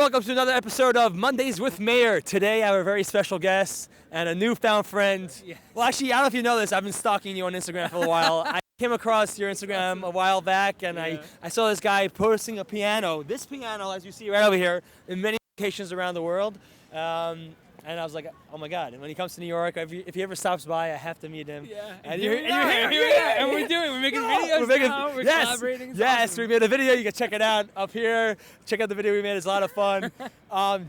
welcome to another episode of Mondays with Meir. Today I have a very special guest and a newfound friend. Yes. Well, actually, I don't know if you know this. I've been stalking you on Instagram for a while. I came across your Instagram a while back, and I saw this guy posting a piano. This piano, as you see right over here, in many locations around the world. And I was like, oh my God. And when he comes to New York, if he ever stops by, I have to meet him. Yeah. And you're here. And we're making videos now. We're collaborating. It's Yes, awesome. we made a video. You can check it out up here. Check out the video we made. It's a lot of fun.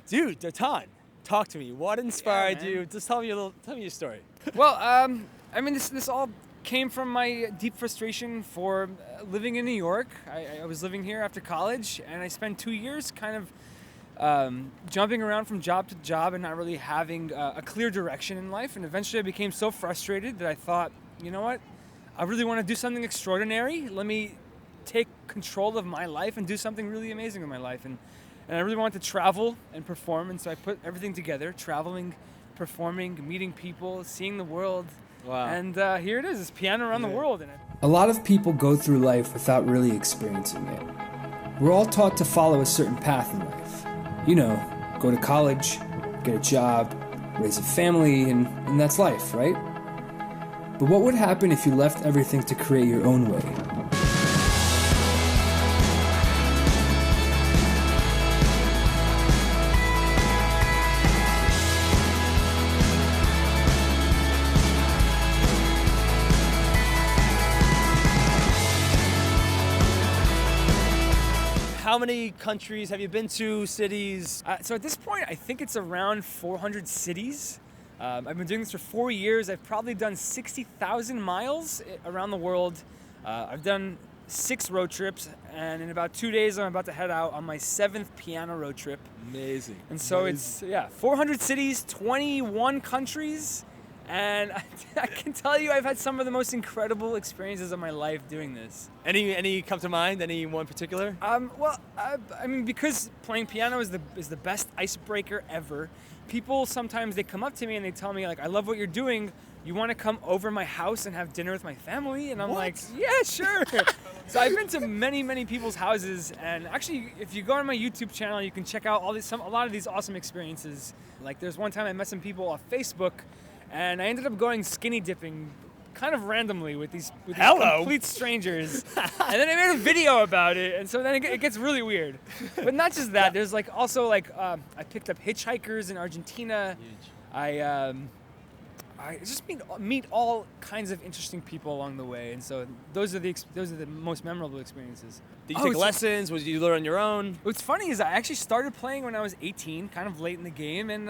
Dude, Datan, talk to me. What inspired you? Just tell me your story. Well, I mean, this all came from my deep frustration for living in New York. I was living here after college, and I spent 2 years kind of jumping around from job to job and not really having a clear direction in life. And eventually I became so frustrated that I thought, you know what? I really want to do something extraordinary. Let me take control of my life and do something really amazing in my life. And I really wanted to travel and perform. And so I put everything together, traveling, performing, meeting people, seeing the world. Wow. And here it is, this piano around the world. A lot of people go through life without really experiencing it. We're all taught to follow a certain path in life. You know, go to college, get a job, raise a family, and that's life, right? But what would happen if you left everything to create your own way? How many countries have you been to, cities? So at this point, I think it's around 400 cities. I've been doing this for 4 years. I've probably done 60,000 miles around the world. I've done 6 road trips, and in about 2 days, I'm about to head out on my 7th piano road trip. Amazing. And so it's 400 cities, 21 countries, and I can tell you I've had some of the most incredible experiences of my life doing this. Any come to mind? Any one particular? Well, I mean, because playing piano is the best icebreaker ever. People sometimes they come up to me and they tell me like, "I love what you're doing. You want to come over my house and have dinner with my family?" And I'm like, "Yeah, sure." So I've been to many people's houses, and actually, if you go on my YouTube channel, you can check out a lot of these awesome experiences. Like there's one time I met some people off Facebook, and I ended up going skinny dipping kind of randomly with these complete strangers. And then I made a video about it, and so then it gets really weird. But not just that, there's like also like I picked up hitchhikers in Argentina. Huge. I just meet all kinds of interesting people along the way, and so those are the most memorable experiences. Did you take lessons? Was you learn on your own? What's funny is I actually started playing when I was 18, kind of late in the game, and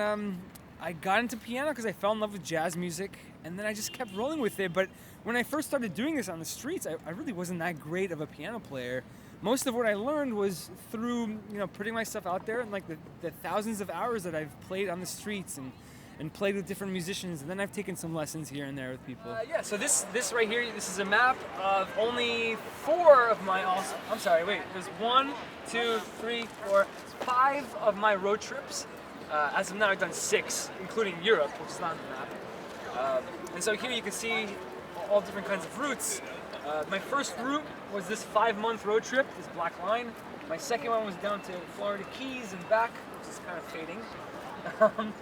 I got into piano because I fell in love with jazz music, and then I just kept rolling with it. But when I first started doing this on the streets, I really wasn't that great of a piano player. Most of what I learned was through, putting myself out there and like the thousands of hours that I've played on the streets and played with different musicians, and then I've taken some lessons here and there with people. So this right here, this is a map of only 4 of my there's 1, 2, 3, 4, 5 of my road trips. As of now, I've done 6, including Europe, which is not on the map. And so here you can see all different kinds of routes. My first route was this 5-month road trip, this black line. My second one was down to Florida Keys and back, which is kind of fading.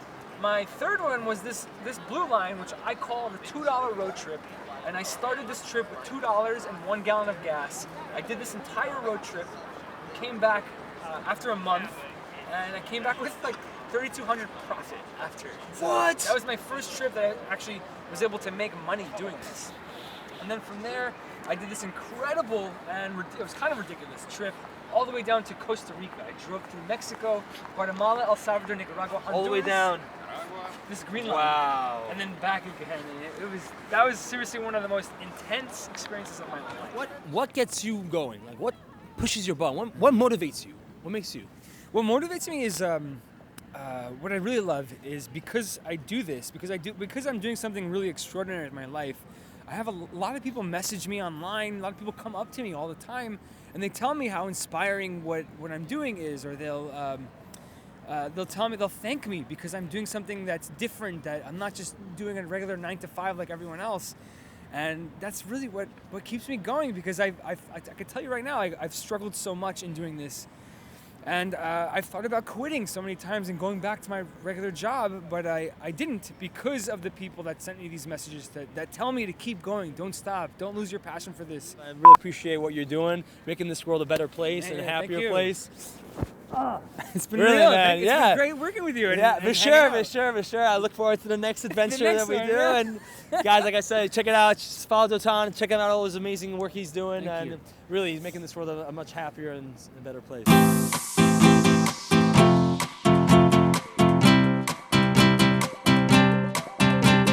My third one was this blue line, which I call the $2 road trip. And I started this trip with $2 and 1 gallon of gas. I did this entire road trip, came back after a month, and I came back with like $3,200 profit after. So what? That was my first trip that I actually was able to make money doing this. And then from there, I did this incredible and it was kind of ridiculous trip all the way down to Costa Rica. I drove through Mexico, Guatemala, El Salvador, Nicaragua, Honduras. All the way down. This green line. Wow. And then back again. That was seriously one of the most intense experiences of my life. What gets you going? Like what pushes your button? What motivates you? What makes you? What motivates me is what I really love is because I do this, because I'm doing something really extraordinary in my life. I have a lot of people message me online. A lot of people come up to me all the time, and they tell me how inspiring what I'm doing is, or they'll thank me because I'm doing something that's different, that I'm not just doing a regular 9 to 5 like everyone else. And that's really what keeps me going, because I can tell you right now, I've struggled so much in doing this. And I've thought about quitting so many times and going back to my regular job, but I didn't because of the people that sent me these messages that tell me to keep going, don't stop, don't lose your passion for this. I really appreciate what you're doing, making this world a better place and a Thank happier you. place. It's been Really, real. man, It's yeah. been great working with you. And, Yeah, and for sure. I look forward to the next adventure next that we one, do. yeah. And guys, like I said, check it out. Just follow Dotan. Check out all his amazing work he's doing. Thank and you. really, he's making this world a much happier and a better place.